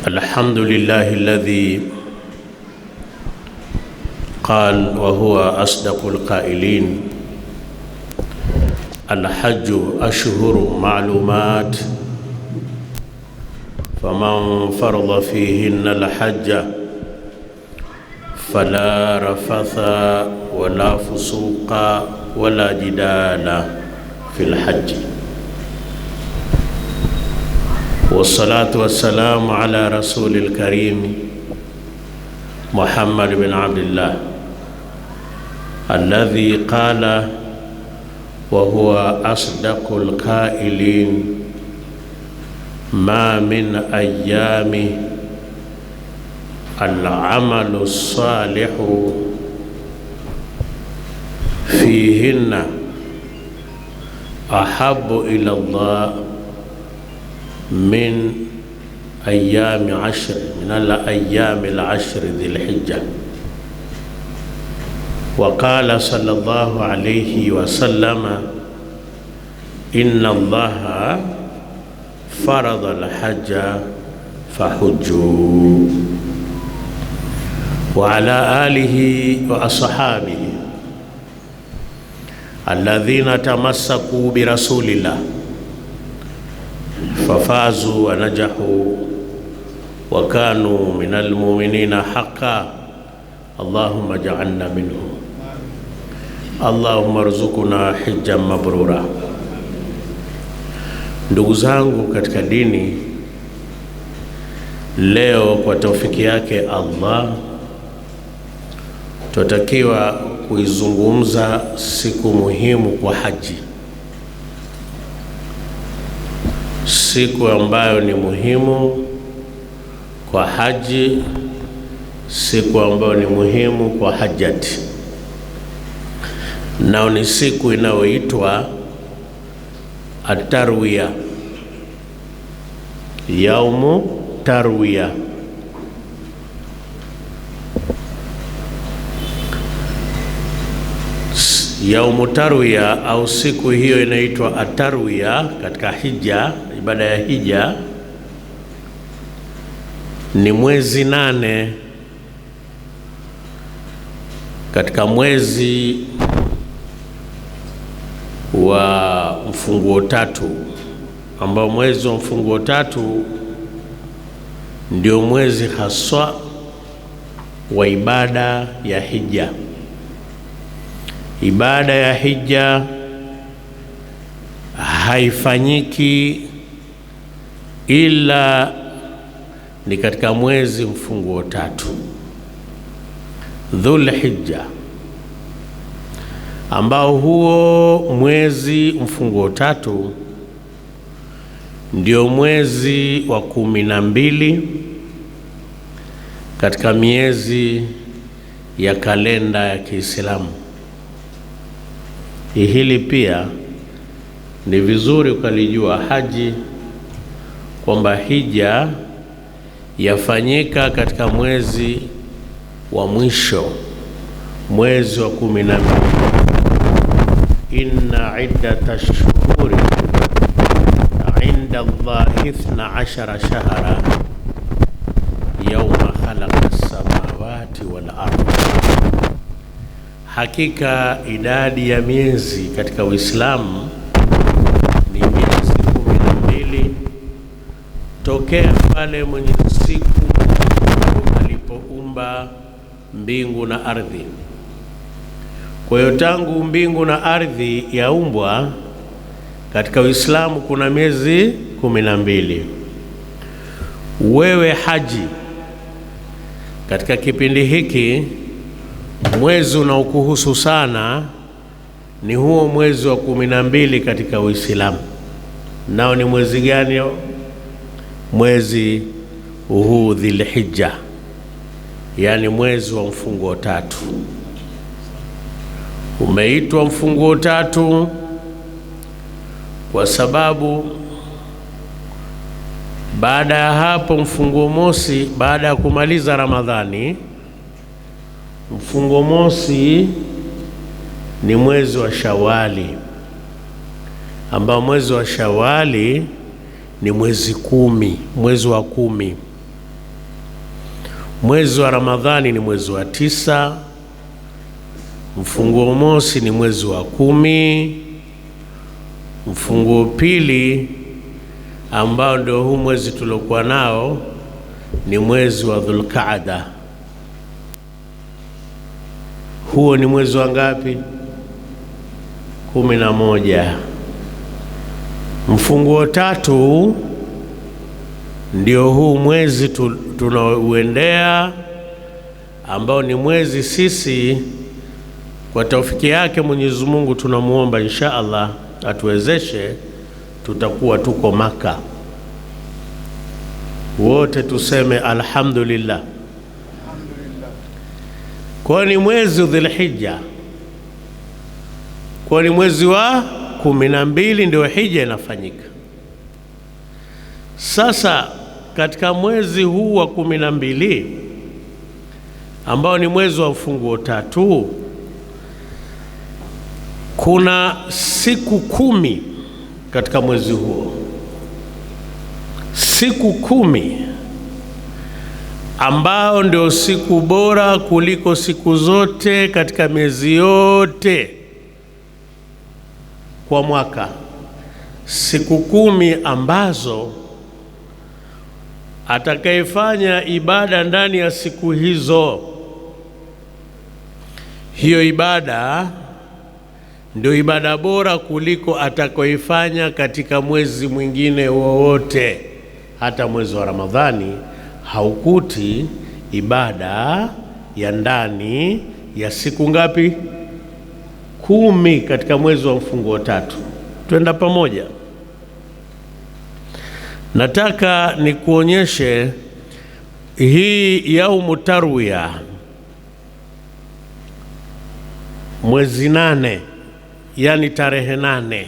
الحمد لله الذي قال وهو أصدق القائلين: الحج أشهر معلومات فمن فرض فيهن الحج فلا رفث ولا فسوق ولا جدال في الحج. والصلاة والسلام على رسول الكريم محمد بن عبد الله الذي قال وهو أصدق القائلين: ما من أيام العمل الصالح فيهن أحب إلى الله من أيام عشر من الأيام العشر ذي الحجة. وقال صلى الله عليه وسلم: إن الله فرض الحج فحجوا. وعلى آله وأصحابه الذين تمسكوا برسول الله ففازوا ونجحوا وكانوا من المؤمنين حقا. اللهم اجعلنا منهم. اللهم ارزقنا حجا mabrura. Ndugu zangu katika dini, leo kwa taufiki yake Allah tutatakiwa kuizungumza siku muhimu kwa haji, siku ambayo ni muhimu kwa haji, siku ambayo ni muhimu kwa hajati, nao ni siku inayoitwa At-Tarwiya, Yaumu Tarwiya. Yaumu Tarwiya au siku hiyo inaitwa At-Tarwiya katika hija, ibada ya hija, ni mwezi 8 katika mwezi wa mfunguo 3, ambao mwezi wa mfunguo 3 ndio mwezi haswa wa ibada ya hija. Ibada ya hija haifanyiki ila ni katika mwezi mfunguo 3 Dhul Hijja, ambao huo mwezi mfunguo 3 ndio mwezi wa 12 katika miezi ya kalenda ya Kiislamu. Hili pia ni vizuri ukalijua haji, kwamba hija yafanyika katika mwezi wa mwisho, mwezi wa 12. Inna iddata shuhuri inda Allahi 12 shahra yawma khalaqa as-samawati wal ardh. Hakika idadi ya miezi katika Uislamu ni miezi 12 tokea pale Mwenyezi Mungu alipoumba mbingu na ardhi. Kwa hiyo tangu mbingu na ardhi yaumbwa, katika Uislamu kuna miezi 12. Wewe haji, katika kipindi hiki mwezi unaokuhusu sana ni huo mwezi wa 12 katika Uislamu. Nao ni mwezi gani? Mwezi huu Dhul Hijja, yani mwezi wa mfunguo 3. Umeitwa mfunguo 3 kwa sababu baada ya hapo mfunguo mosi, baada ya kumaliza Ramadhani, mfunguo mosi ni mwezi wa Shawali, ambao mwezi wa Shawali ni mwezi 10, mwezi wa 10. Mwezi wa Ramadhani ni mwezi wa 9, mfunguo mosi ni mwezi wa 10, mfunguo pili ambao ndio huu mwezi tuliokuwa nao ni mwezi wa Dhulqaada. Huo ni mwezi wa ngapi? 11. Mfunguo 3 ndio huu mwezi tunaoendea, ambao ni mwezi sisi kwa taufiki yake Mwenyezi Mungu tunamuomba insha Allah atuwezeshe, tutakuwa tuko Maka. Wote tuseme alhamdulillah. Kwa ni mwezi Dhulhijja, kwa ni mwezi wa 12 ndio hija inafanyika. Sasa katika mwezi huu wa 12 ambao ni mwezi wa mfunguo 3, kuna siku 10 katika mwezi huo, siku 10 ambao ndio siku bora kuliko siku zote katika miezi yote kwa mwaka. Siku 10 ambazo atakayefanya ibada ndani ya siku hizo, hiyo ibada ndio ibada bora kuliko atakayoifanya katika mwezi mwingine wowote. Hata mwezi wa Ramadhani haukuti ibada ya ndani ya siku ngapi? 10 katika mwezi wa mfunguo 3. Twenda pamoja. Nataka nikuonyeshe hii yaumu tarwiya, mwezi 8, yani tarehe 8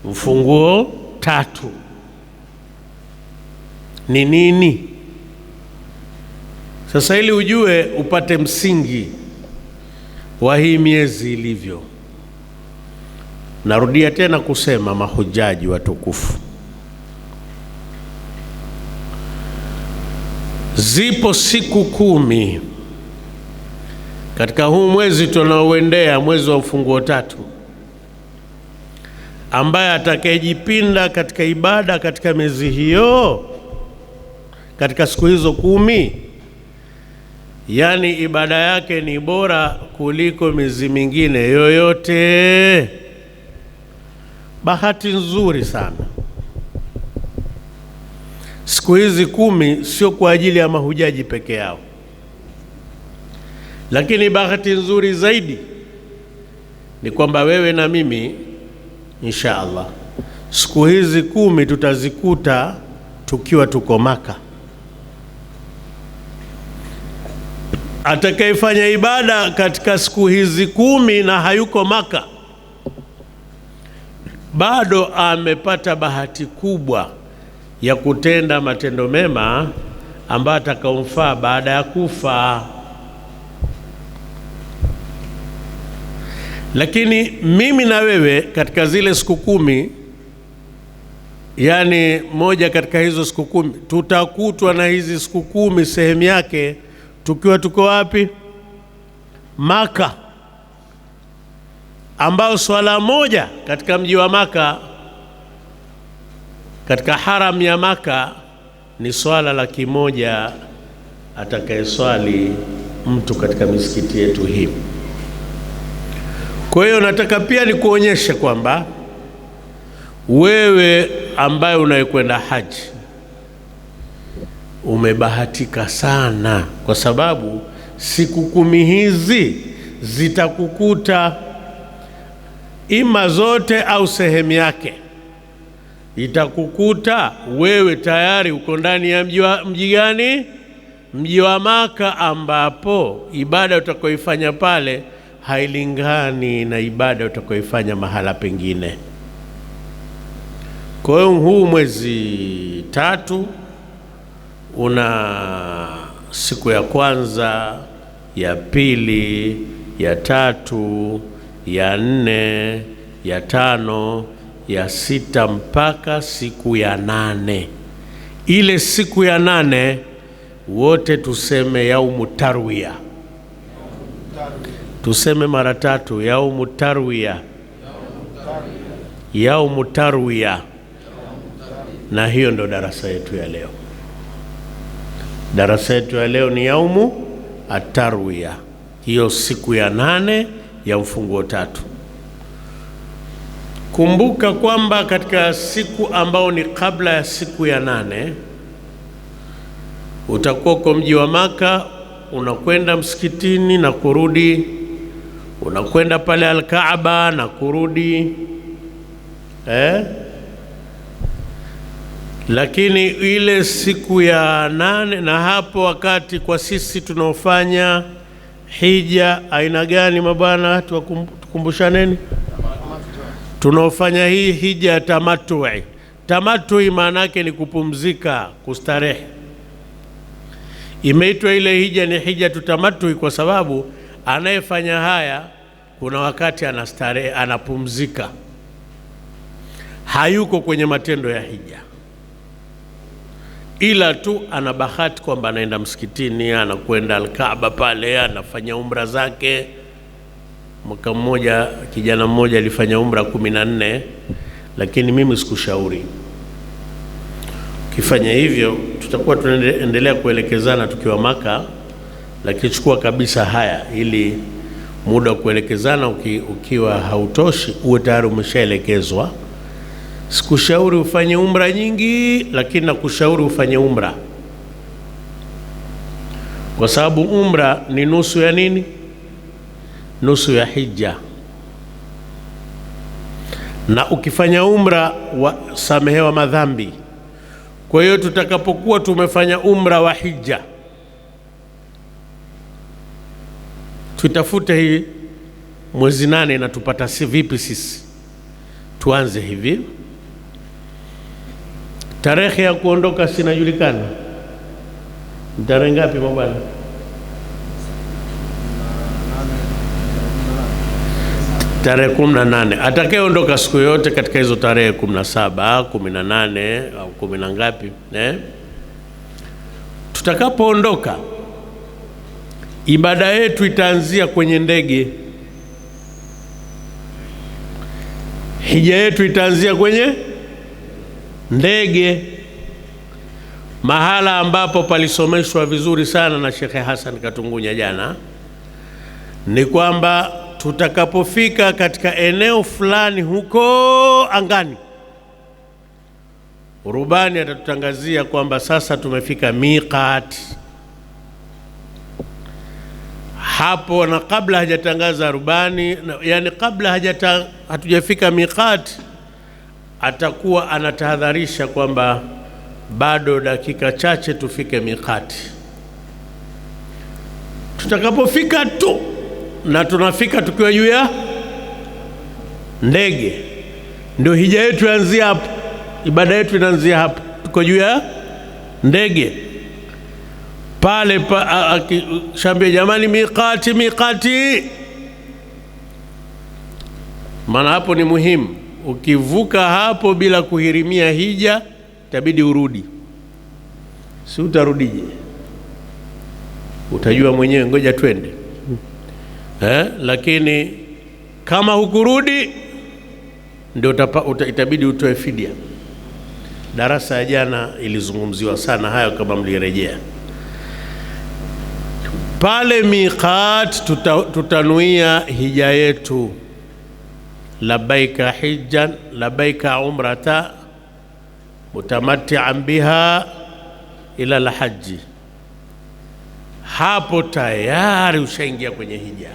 mfunguo 3 ni nini. Sasa ili ujue, upate msingi wa hii miezi ilivyo, narudia tena kusema mahujaji watukufu, zipo siku 10 katika huu mwezi tunaoendea, mwezi wa mfunguo 3, ambaye atakayejipinda katika ibada katika miezi hiyo, katika siku hizo 10, yani ibada yake ni bora kuliko miezi mingine yoyote. Bahati nzuri sana. Siku hizi 10 sio kwa ajili ya mahujaji peke yao, lakini bahati nzuri zaidi ni kwamba wewe na mimi insha Allah siku hizi 10 tutazikuta tukiwa tuko Maka. Atakayefanya ibada katika siku hizi 10 na hayuko Maka, bado amepata bahati kubwa ya kutenda matendo mema ambayo atakaomfaa baada ya kufa. Lakini mimi na wewe katika zile siku 10, yani moja katika hizo siku 10, tutakutwa na hizi siku 10 sehemu yake tukiwa tuko wapi? Maka, ambao swala moja katika mji wa Maka, katika haram ya Maka, ni swala 100 atakayeswali mtu katika misikiti yetu hii. Kwa hiyo nataka pia nikuonyeshe kwamba wewe ambaye unayekwenda haji umebahatika sana, kwa sababu siku 10 hizi zitakukuta ima zote au sehemu yake. Itakukuta wewe tayari uko ndani ya mji gani? Mji wa Maka, ambapo ibada utakayoifanya pale hailingani na ibada utakayoifanya mahala pengine. Kwa hiyo huu mwezi 3 una siku ya kwanza, ya pili, ya 3, ya 4, ya 5, ya 6 mpaka siku ya 8. Ile siku ya 8 wote tuseme yaumu tarwiya. Tuseme mara 3, yaumu tarwiya, yaumu tarwiya. Na hiyo ndo darasa yetu ya leo. Darasa yetu ya leo ni yaumu atarwiya, hiyo siku ya 8 ya mfunguo 3. Kumbuka kwamba katika siku ambao ni kabla ya siku ya 8 utakuwa kwa mji wa Maka, unakwenda msikitini na kurudi, unakwenda pale Al-Kaaba na kurudi, lakini ile siku ya 8, na hapo wakati kwa sisi tunaofanya hija aina gani mabwana, tukumbushaneni? Tunaofanya hii hija ya tamattu'i. Tamattu'i maana yake ni kupumzika, kustarehe. Imeitwa ile hija ni hija tutamattu'i kwa sababu anayefanya haya kuna wakati anastarehe, anapumzika, hayuko kwenye matendo ya hija, ila tu ana bahati kwamba anaenda msikitini, anakwenda Al-Kaaba pale, anafanya umra zake. Mwaka mmoja kijana mmoja alifanya umra 14, lakini mimi sikushauri. Ukifanya hivyo tutakuwa tunaendelea kuelekezana tukiwa Maka, lakini chukua kabisa haya ili muda wa kuelekezana ukiwa hautoshi uwe tayari umeshaelekezwa. Sikushauri ufanye umra nyingi, lakini nakushauri ufanye umra, kwa sababu umra ni nusu ya nini? Nusu ya hija. Na ukifanya umra samehewa madhambi. Kwa hiyo tutakapokuwa tumefanya umra wa hija, tutafute hii mwezi 8 na tupata si vipi sisi. Tuanze hivi. Tarehe ya kuondoka sinajulikana. Tarehe ngapi mabwana? Tarehe 18. Atakayeondoka siku yote katika hizo tarehe 17, 18 au 10 ngapi, tutakapoondoka ibada yetu itaanzia kwenye ndege. Hija yetu itaanzia kwenye ndege, mahala ambapo palisomeshwa vizuri sana na Sheikh Hassan Katungunya jana, ni kwamba tutakapofika katika eneo fulani huko angani, rubani atatutangazia kwamba sasa tumefika miqat. Hapo na kabla hajatangaza rubani, yani kabla hatujafika miqat, atakuwa anatahadharisha kwamba bado dakika chache tufike miqat. Tutakapofika tu, na tunafika tukiwa juu ya ndege, ndio hija yetu inaanzia hapo, ibada yetu inaanzia hapo. Tuko juu ya ndege pale shambia jamani, miqati, miqati. Maana hapo ni muhimu. Ukivuka hapo bila kuhirimia hija itabidi urudi. Si utarudije? Utajua mwenyewe, ngoja twende. Lakini kama hukurudi ndio itabidi utoe fidia. Darasa ya jana ilizungumziwa sana hayo kama mlirejea. Pale miqat tutanuia hija yetu, labaika hijjan, labaika umrata, mutamatti'an biha ila alhaji. Hapo tayari ushaingia kwenye hija,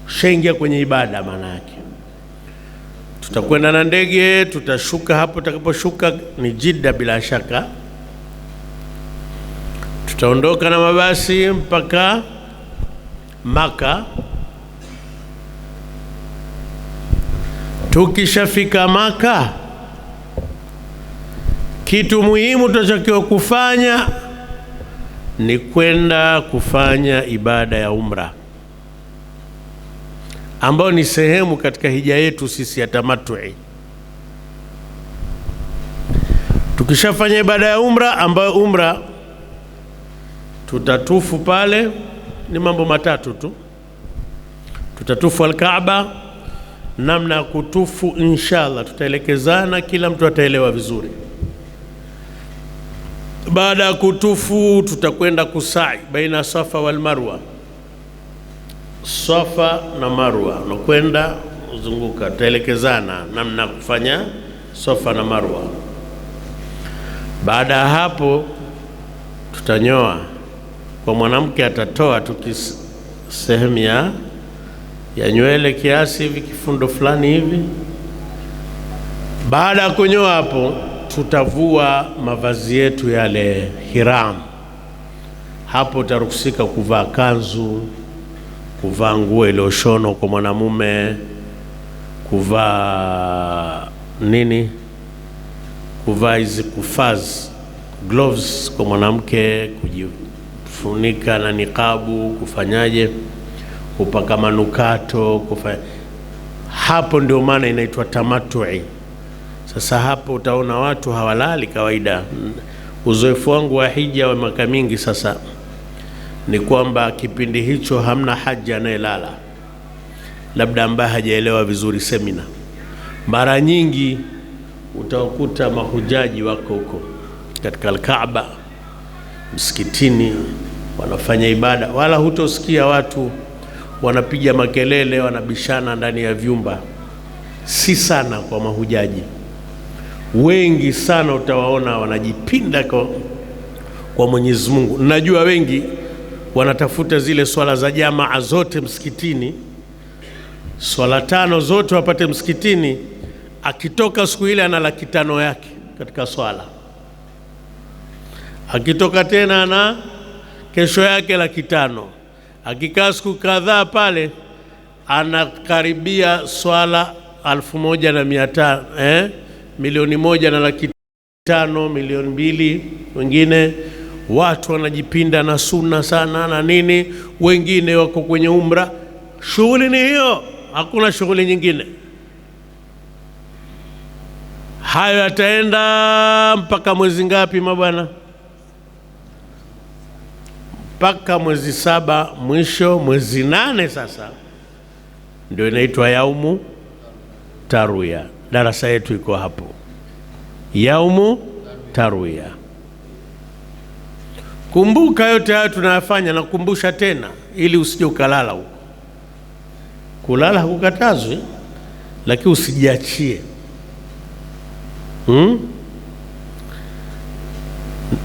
ushaingia kwenye ibada. Maana yake tutakwenda na ndege, tutashuka hapo. Tutakaposhuka ni Jeddah bila shaka, tutaondoka na mabasi mpaka Maka. Tukishafika Maka, kitu muhimu tutachokiwa kufanya ni kwenda kufanya ibada ya umra, ambayo ni sehemu katika hija yetu sisi ya tamattu'i. Tukishafanya ibada ya umra, ambayo umra tutatufu pale. Ni mambo matatu tu. Tutatufu al-Kaaba. Namna ya kutufu inshallah tutaelekezana, kila mtu ataelewa vizuri. Baada ya kutufu tutakwenda kusai baina Safa wal Marwa. Safa na Marwa unakwenda uzunguka, tutaelekezana namna ya kufanya Safa na Marwa. Baada ya hapo tutanyoa. Kwa mwanamke atatoa tu sehemu ya nywele kiasi hivi, kifundo fulani hivi. Baada ya kunyoa hapo tutavua mavazi yetu yale hiram. Hapo utaruhusika kuvaa kanzu, kuvaa nguo iliyoshonwa kwa mwanamume, kuvaa kuvaa hizi kufazi, gloves kwa mwanamke, kujifunika na niqabu, kufanyaje, kupaka manukato, hapo ndio maana inaitwa tamattu'i. Sasa hapo utaona watu hawalali kawaida. Uzoefu wangu wa hija wa miaka mingi sasa ni kwamba kipindi hicho hamna haja anayelala, labda ambaye hajaelewa vizuri semina. Mara nyingi utakuta mahujaji wako huko katika al-Kaaba, msikitini, wanafanya ibada, wala hutosikia watu wanapiga makelele, wanabishana ndani ya vyumba. Si sana kwa mahujaji. Wengi sana utawaona wanajipinda kwa Mwenyezi Mungu. Najua wengi wanatafuta zile swala za jamaa zote msikitini, swala 5 zote wapate msikitini. Akitoka siku ile ana 500 yake katika swala, akitoka tena ana kesho yake 500. Akikaa siku kadhaa pale anakaribia swala 1,500, milioni 1,500,000, milioni 2. Wengine watu wanajipinda na sunna sana na nini, wengine wako kwenye umra. Shughuli ni hiyo, hakuna shughuli nyingine. Hayo yataenda mpaka mwezi ngapi mabwana? Mpaka mwezi 7, mwisho mwezi 8. Sasa ndio inaitwa yaumu tarwiya. Darasa yetu iko hapo, yaumu tarwiya. Kumbuka yote hayo tunayafanya, na kukumbusha tena ili usije ukalala huko. Kulala hakukatazwi, lakini usijiachie.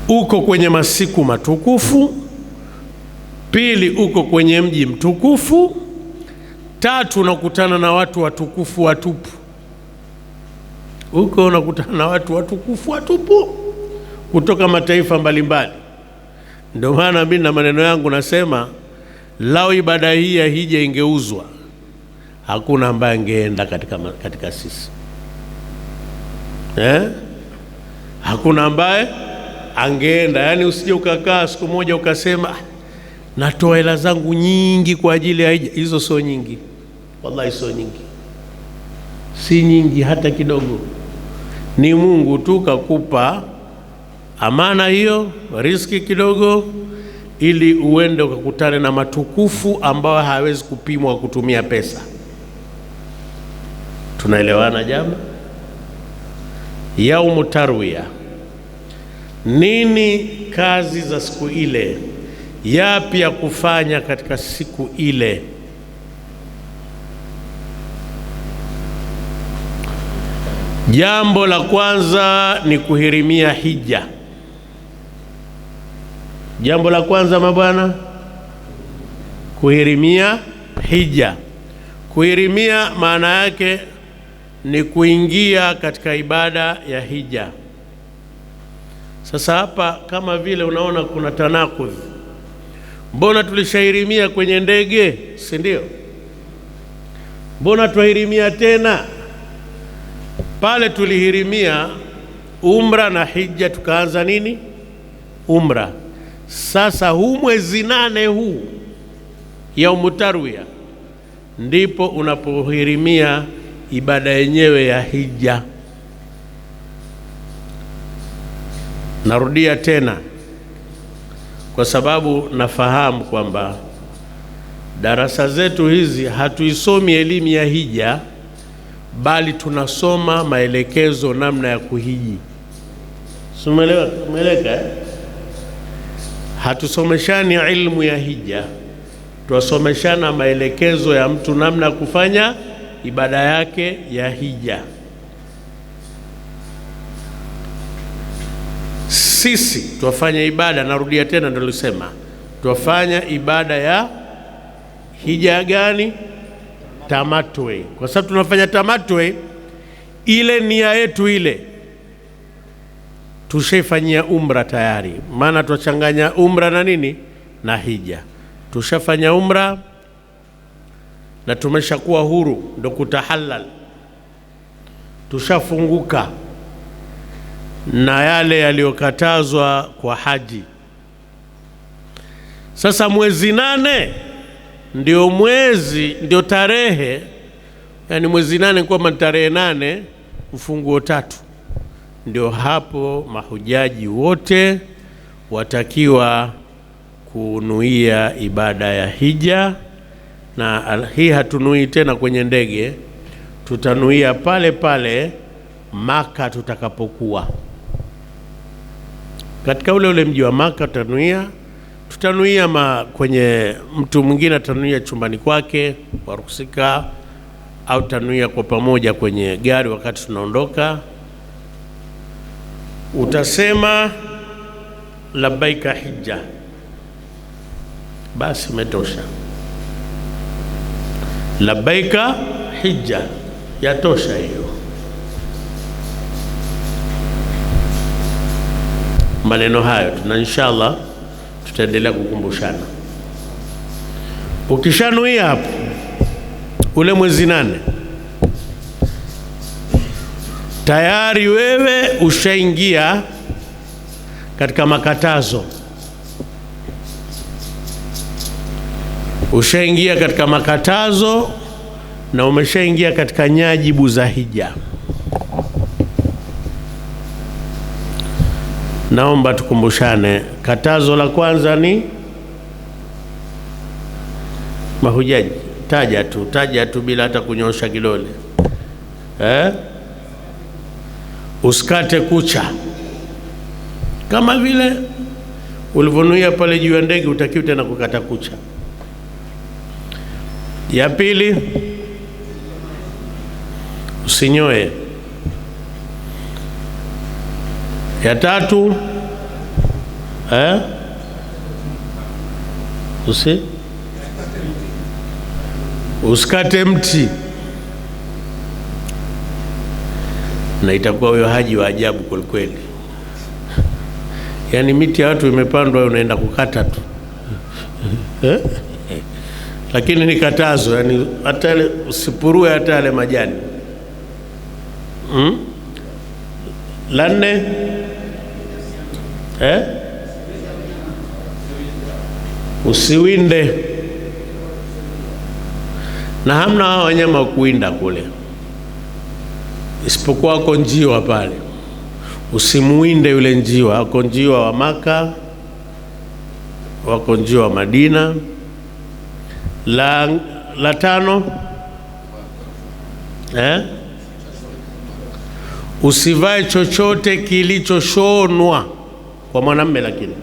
Uko kwenye masiku matukufu. Pili, uko kwenye mji mtukufu. 3, unakutana na watu watukufu watupu. Uko unakutana na watu watukufu watupu kutoka mataifa mbalimbali. Ndio maana mimi na maneno yangu nasema, lao ibada hii ya hija ingeuzwa, hakuna ambaye angeenda katika sisi. Hakuna ambaye angeenda. Yani usije ukakaa siku moja ukasema natoa hela zangu nyingi kwa ajili ya hija. Hizo sio nyingi, wallahi sio nyingi, si nyingi hata kidogo. Ni Mungu tu kakupa amana hiyo, riziki kidogo, ili uende ukakutane na matukufu ambayo hawezi kupimwa kutumia pesa. Tunaelewana jamaa? Yaumu tarwiya. Nini kazi za siku ile? Yapi ya kufanya katika siku ile? Jambo la kwanza ni kuhirimia hija. Jambo la kwanza mabwana, kuhirimia hija. Kuhirimia maana yake ni kuingia katika ibada ya hija. Sasa hapa kama vile unaona kuna tanakudh. Mbona tulishahirimia kwenye ndege, si ndio? Mbona tuhirimia tena? Pale tulihirimia umra na hija, tukaanza nini? Umra. Sasa huu mwezi 8 huu yaumu tarwiya ndipo unapohirimia ibada yenyewe ya hija. Narudia tena, kwa sababu nafahamu kwamba darasa zetu hizi hatuisomi elimu ya hija, bali tunasoma maelekezo namna ya kuhiji. Umeeleka? Hatusomeshani ilmu ya hija, tuwasomeshana maelekezo ya mtu namna kufanya ibada yake ya hija. Sisi tuwafanya ibada, narudia tena ndio nilisema, tuwafanya ibada ya hija gani? Tamattu. Kwa sababu tunafanya tamattu, ile nia yetu ile tushaifanyia umra tayari, maana tuchanganya umra na nini na hija. Tushafanya umra na tumeshakuwa huru, ndo kutahallal, tushafunguka na yale yaliyokatazwa kwa haji. Sasa mwezi 8 ndio tarehe, yani mwezi 8 kwa tarehe 8 mfunguo 3, ndio hapo mahujaji wote watakiwa kunuia ibada ya hija. Na hii hatunui tena kwenye ndege, tutanuia pale pale Maka tutakapokuwa katika ule mji wa Maka. Tutanuia kwenye mtu mwingine atanuia chumbani kwake waruhusika, au tanuia kwa pamoja kwenye gari wakati tunaondoka. Utasema labbaika hija, basi umetosha. Labbaika hija yatosha hiyo. Maneno hayo tuna inshallah tutaendelea kukumbushana. Ukishanuia hapo ule mwezi 8 tayari wewe ushaingia katika makatazo, ushaingia katika makatazo na umeshaingia katika nyajibu za hija. Naomba tukumbushane. Katazo la kwanza ni mahujaji, taja tu bila hata kunyosha kidole. Usikate kucha kama vile ulivyonuia pale juu ya ndege, utakiwa tena kukata kucha. Ya pili, usinyoe. Ya tatu, usikate mti. Na itakuwa huyo haji wa ajabu kweli. Yaani miti ya watu imepandwa unaenda kukata tu. Lakini ni katazo, yani hata usipurue hata yale majani. La 4, usiwinde. Na hamna hao wanyama wa kuwinda kule, isipokuwa wako njiwa pale. Usimuwinde yule njiwa. Wako njiwa wa Maka, wako njiwa wa Madina. La 5, usivae chochote kilichoshonwa kwa mwanamume. Lakini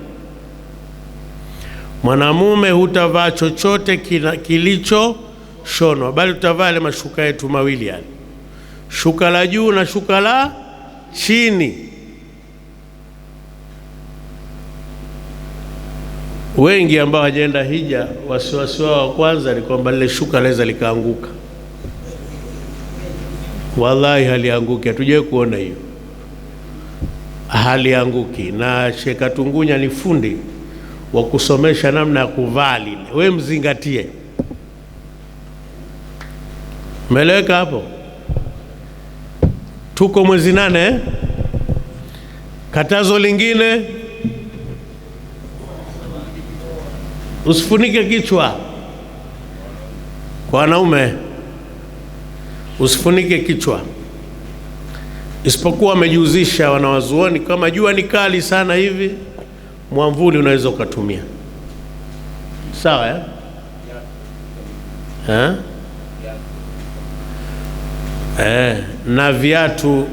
mwanamume hutavaa chochote kilichoshonwa, bali utavaa ile mashuka yetu mawili, yani shuka la juu na shuka la chini. Wengi ambao hajaenda hija, wasiwasi wao wa kwanza ni kwamba lile shuka laweza likaanguka. Wallahi halianguki, hatujai kuona hiyo. Halianguki. Na Sheikh Katungunya ni fundi wa kusomesha namna ya kuvaa lile. Wewe mzingatie. Meleka hapo. Tuko mwezi 8. Katazo lingine, usifunike kichwa. Kwa wanaume usifunike kichwa, isipokuwa wamejihusisha wanawazuoni kama jua ni kali sana hivi, mwamvuli unaweza ukatumia. Sawa na viatu,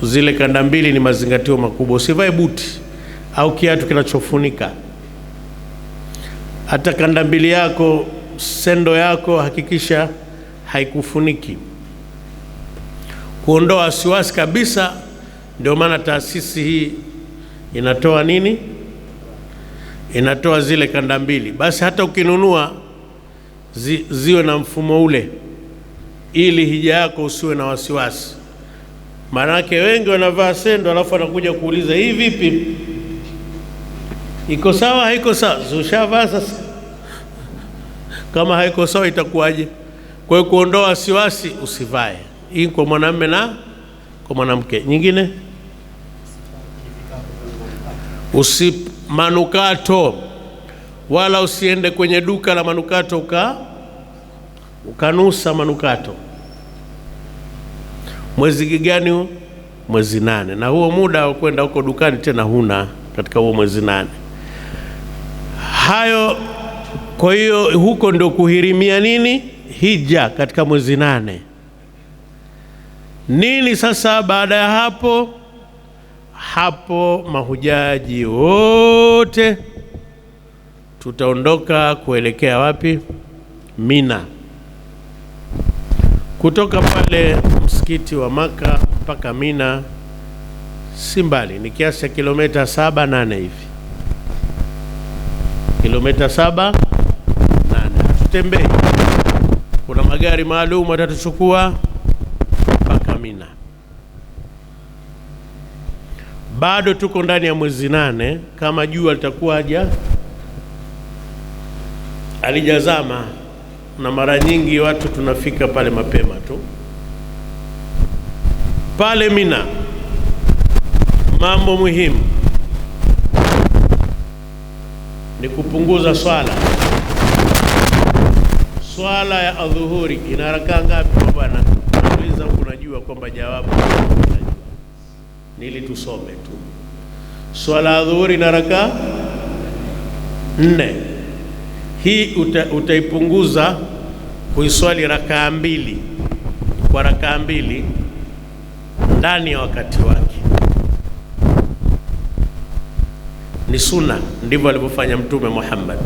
zile kanda mbili ni mazingatio makubwa. Usivae buti au kiatu kinachofunika. Hata kanda mbili yako, sendo yako, hakikisha haikufuniki, kuondoa wasiwasi kabisa. Ndio maana taasisi hii inatoa nini? Inatoa zile kanda mbili. Basi hata ukinunua ziwe na mfumo ule, ili hija yako usiwe na wasiwasi. Maanake wengi wanavaa sendo alafu wanakuja kuuliza, hii vipi? Iko sawa haiko sawa? Ushavaa sasa, kama haiko sawa itakuwaje? Kwa hiyo kuondoa wasiwasi, usivae. Hii kwa mwanamume na kwa mwanamke. Nyingine, manukato, wala usiende kwenye duka la manukato ukanusa manukato. Mwezi gani huo? Mwezi 8. Na huo muda wa kwenda huko dukani tena huna katika huo mwezi 8. Hayo, kwa hiyo huko ndio kuhirimia nini? Hija katika mwezi 8. Nini sasa baada ya hapo? Hapo mahujaji wote tutaondoka kuelekea wapi? Mina. Kutoka pale msikiti wa Maka mpaka Mina si mbali, ni kiasi cha kilomita 7-8 hivi. Kilomita 7-8. Hatutembei, kuna magari maalum watatuchukua mpaka Mina. Bado tuko ndani ya mwezi 8. Kama jua litakuwa alijazama, na mara nyingi watu tunafika pale mapema tu. Pale Mina, mambo muhimu ni kupunguza swala ya adhuhuri. Ina rakaa ngapi bwana? Nauliza, unajua kwamba jawabu nili tusome tu. Swala ya adhuhuri ina rakaa 4. Hii utaipunguza kuiswali rakaa 2 kwa rakaa 2 ndani ya wakati wake. Ni sunna, ndivyo alivyofanya Mtume Muhammad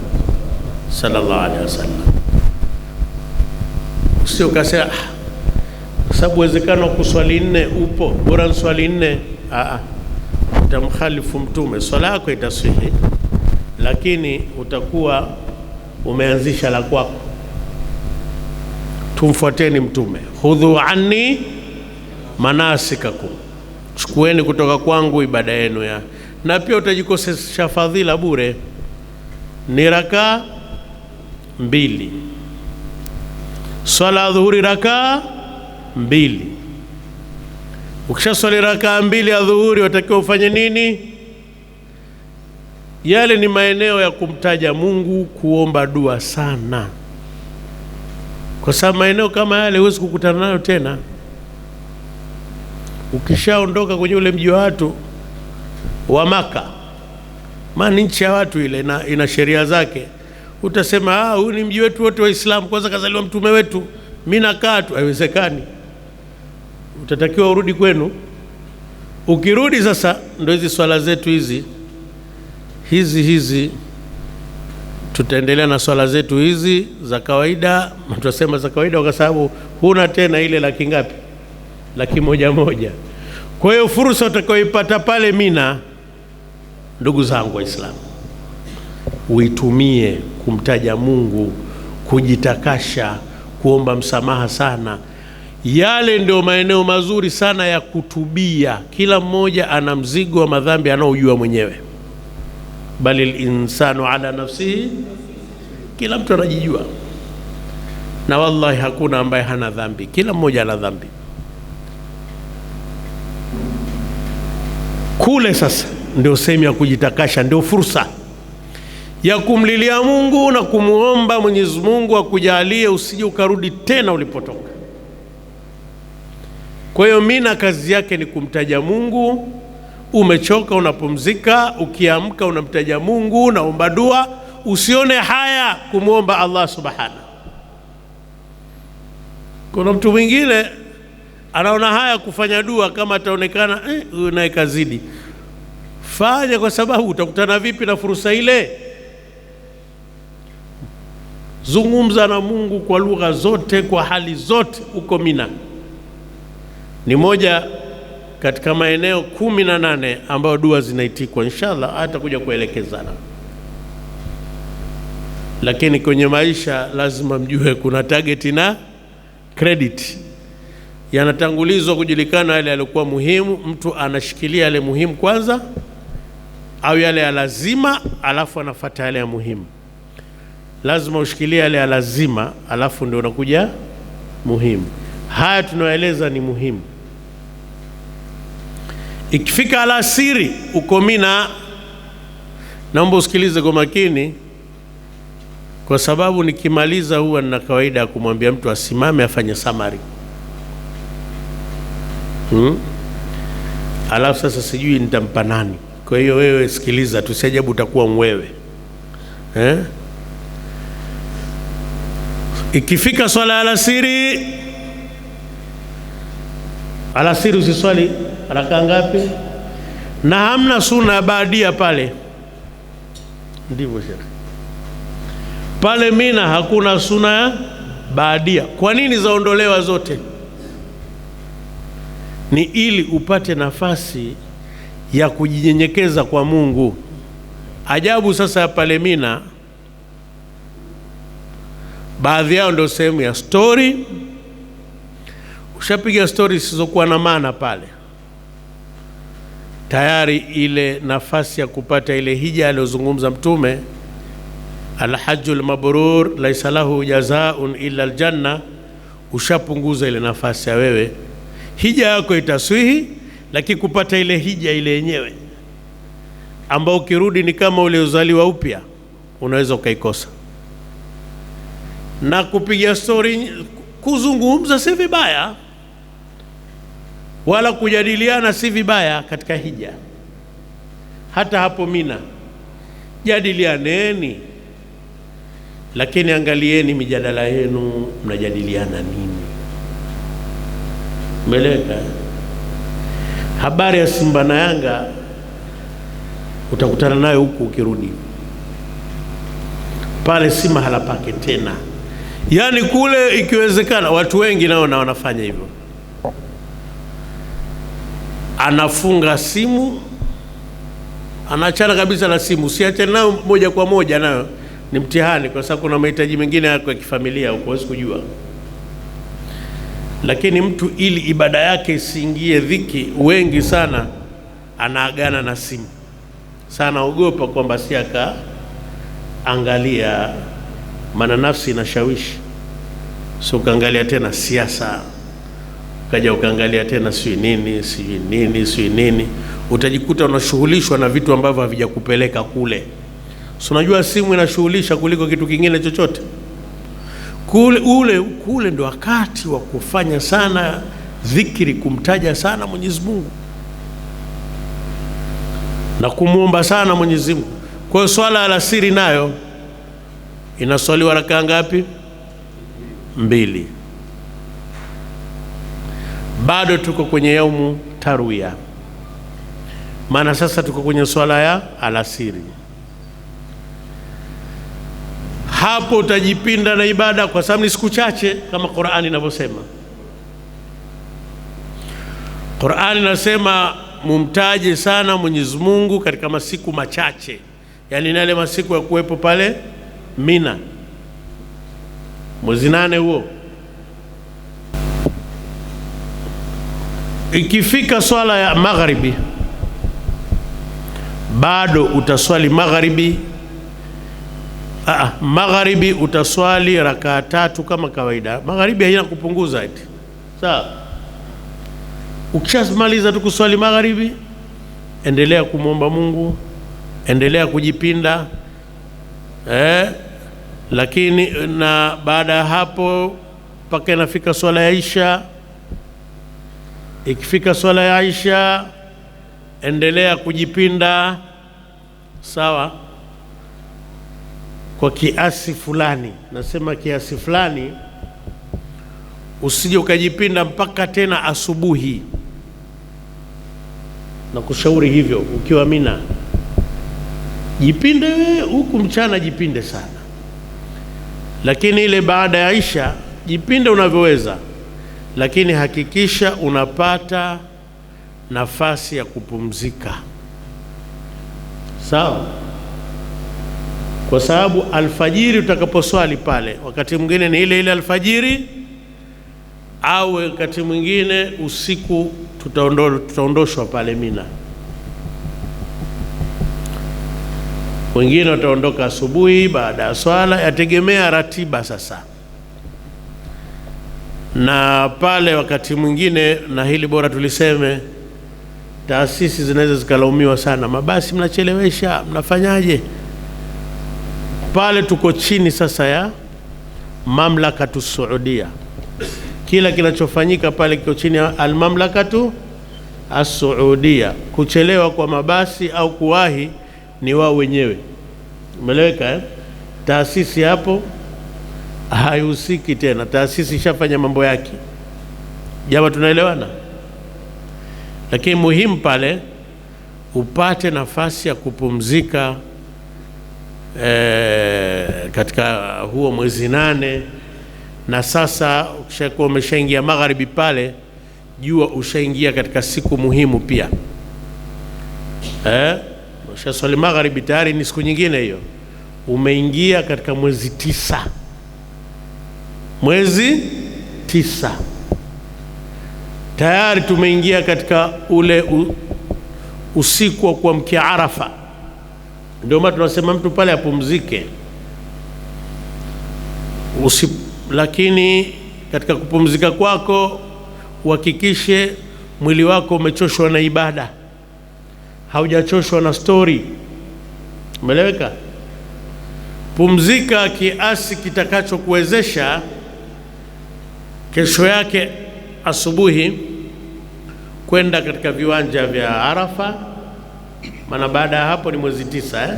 sallallahu alaihi wasallam. Sio kasema sababu uwezekano kuswali 4 upo, bora swali 4. Utamkhalifu Mtume. Swala yako itaswihi, lakini utakuwa umeanzisha la kwako. Tumfuateni Mtume. Khudhu anni manasikakum, chukueni kutoka kwangu ibada yenu na pia utajikosesha fadhila bure. Ni rakaa 2. Swala dhuhuri rakaa 2. Ukisha swali rakaa 2 ya dhuhuri, watakiwa ufanye nini? Yale ni maeneo ya kumtaja Mungu, kuomba dua sana, kwa sababu maeneo kama yale huwezi kukutana nayo tena. Ukishaondoka kwenye ule mji wa watu wa Maka, maana nchi ya watu ile ina sheria zake. Utasema huu ni mji wetu wote wa Islam, kwanza kazaliwa mtume wetu, mimi nakaa tu. Haiwezekani, utatakiwa urudi kwenu. Ukirudi sasa, ndio hizi swala zetu hizi tutaendelea na swala zetu hizi za kawaida. Tunasema za kawaida kwa sababu huna tena ile laki ngapi? Laki moja. Kwa hiyo fursa utakayoipata pale Mina, ndugu zangu Waislamu, uitumie kumtaja Mungu, kujitakasha, kuomba msamaha sana. Yale ndio maeneo mazuri sana ya kutubia. Kila mmoja ana mzigo wa madhambi anaojua mwenyewe. Bali insanu ala nafsihi, kila mtu anajijua. Na wallahi hakuna ambaye hana dhambi, kila mmoja ana dhambi. Kule sasa ndio sehemu ya kujitakasha, ndio fursa ya kumlilia Mungu na kumuomba Mwenyezi Mungu akujalie usije ukarudi tena ulipotoka. Kwa hiyo Mina kazi yake ni kumtaja Mungu, umechoka, unapumzika, ukiamka unamtaja Mungu, unaomba dua. Usione haya kumwomba Allah subhanahu. Kuna mtu mwingine anaona haya kufanya dua kama ataonekana huyu naye kazidi. Fanya, kwa sababu utakutana vipi na fursa ile? Zungumza na Mungu kwa lugha zote, kwa hali zote. Uko Mina ni moja katika maeneo 18 ambayo dua zinaitikwa. Inshallah hata kuja kuelekezana. Lakini kwenye maisha lazima mjue kuna target na credit. Yanatangulizwa kujulikana yale yalikuwa muhimu, mtu anashikilia yale muhimu kwanza, au yale ya lazima alafu anafuata yale ya muhimu. Lazima ushikilie yale ya lazima alafu ndio unakuja muhimu. Haya tunaeleza ni muhimu. Ikifika alasiri uko Mina, naomba usikilize kwa makini, kwa sababu nikimaliza huwa nina kawaida ya kumwambia mtu asimame afanye summary. Alafu sasa sijui nitampa nani. Kwa hiyo wewe sikiliza, tusiajabu utakuwa mwewe. Ikifika swala ya alasiri usiswali raka ngapi? Na hamna sunna baadia pale. Ndivyo shekhi. Pale Mina hakuna sunna baadia. Kwa nini zaondolewa zote? Ni ili upate nafasi ya kujinyenyekeza kwa Mungu. Ajabu sasa pale Mina, baadhi yao ndio sehemu ya story. Ushapiga story zisizokuwa na maana pale, tayari ile nafasi ya kupata ile hija aliyozungumza Mtume, alhajjul mabrur laysa lahu jazaa'un illa aljanna, ushapunguza ile nafasi ya wewe. Hija yako itaswihi, lakini kupata ile hija ile yenyewe ambao ukirudi ni kama uliozaliwa upya, unaweza ukaikosa. Na kupiga story, kuzungumza si vibaya, wala kujadiliana si vibaya katika hija. Hata hapo Mina jadilianeni, lakini angalieni mijadala yenu, mnajadiliana nini? Meleka habari ya Simba na Yanga utakutana nayo huku ukirudi pale, si mahala pake tena. Yani kule ikiwezekana, watu wengi nao na wanafanya hivyo, anafunga simu, anaachana kabisa na simu. Siachane nayo moja kwa moja, nayo ni mtihani, kwa sababu kuna mahitaji mengine yako ya kifamilia huko, huwezi kujua. Lakini mtu ili ibada yake isiingie dhiki, wengi sana anaagana na simu sana, ogopa kwamba si angalia, maana nafsi inashawishi. So ukaangalia tena siasa, kaja ukaangalia tena sui nini, utajikuta unashughulishwa na vitu ambavyo havijakupeleka kule. So unajua simu inashughulisha kuliko kitu kingine chochote. Kule ndo wakati wa kufanya sana dhikri, kumtaja sana Mwenyezi Mungu na kumuomba sana Mwenyezi Mungu. Kwa hiyo swala alasiri nayo inaswaliwa raka ngapi? 2. Bado tuko kwenye yaumu tarwiya, maana sasa tuko kwenye swala ya alasiri. Hapo utajipinda na ibada, kwa sababu ni siku chache kama Qur'ani inavyosema. Qur'ani inasema mumtaje sana Mwenyezi Mungu katika masiku machache, yani yale masiku ya kuwepo pale Mina, mwezi 8 huo. Ikifika swala ya magharibi, bado utaswali magharibi. Magharibi utaswali raka 3 kama kawaida. Magharibi haina kupunguza eti. Sawa? Ukishamaliza tu kuswali magharibi, endelea kumwomba Mungu, endelea kujipinda. Lakini na baada ya hapo mpaka inafika swala ya Isha. Ikifika swala ya Isha endelea kujipinda, sawa, kwa kiasi fulani. Nasema kiasi fulani, usije ukajipinda mpaka tena asubuhi. Na kushauri hivyo ukiwa Mina, jipinde huku mchana, jipinde sana, lakini ile baada ya Isha jipinde unavyoweza, lakini hakikisha unapata nafasi ya kupumzika, sawa? Kwa sababu alfajiri utakaposwali pale, wakati mwingine ni ile ile alfajiri, au wakati mwingine usiku tutaondoshwa pale Mina. Wengine wataondoka asubuhi baada ya swala, yategemea ratiba sasa. Na pale wakati mwingine, na hili bora tuliseme, taasisi zinaweza zikalaumiwa sana, mabasi mnachelewesha, mnafanyaje? Pale tuko chini sasa ya mamlakatu Saudia. Kila kinachofanyika pale kiko chini ya almamlakatu as-Saudia. Kuchelewa kwa mabasi au kuwahi ni wao wenyewe, umeeleweka eh? Taasisi hapo haihusiki tena, taasisi ishafanya mambo yake. Jamaa, tunaelewana? Lakini muhimu pale upate nafasi ya kupumzika katika huo mwezi 8. Na sasa ukishakuwa umeshaingia magharibi pale, jua ushaingia katika siku muhimu pia. Ushaswali magharibi tayari, ni siku nyingine hiyo. Umeingia katika mwezi 9. Mwezi 9 tayari tumeingia katika ule usiku wa kuamkia Arafa. Ndio maana tunasema mtu pale apumzike. Lakini katika kupumzika kwako uhakikishe mwili wako umechoshwa na ibada, haujachoshwa na story, umeeleweka? Pumzika kiasi kitakachokuwezesha kesho yake asubuhi kwenda katika viwanja vya Arafa. Maana baada ya hapo ni mwezi 9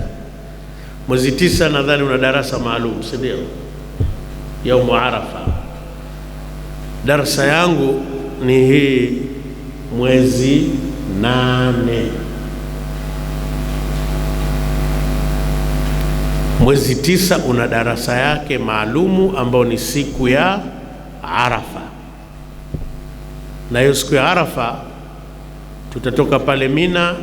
Mwezi 9 nadhani una darasa maalum, si ndio? Yaumu Arafa. Darasa yangu ni hii mwezi 8. Mwezi 9 una darasa yake maalumu ambao ni siku ya Arafa. Na hiyo siku ya Arafa tutatoka pale Mina,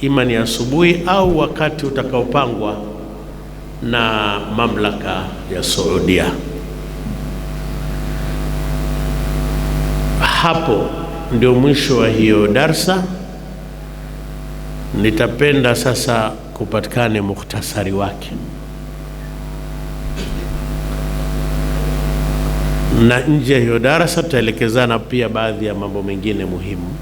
ima ni asubuhi au wakati utakaopangwa na mamlaka ya Saudia. Hapo ndio mwisho wa hiyo darsa. Nitapenda sasa kupatikane mukhtasari wake, na nje ya hiyo darasa tutaelekezana pia baadhi ya mambo mengine muhimu.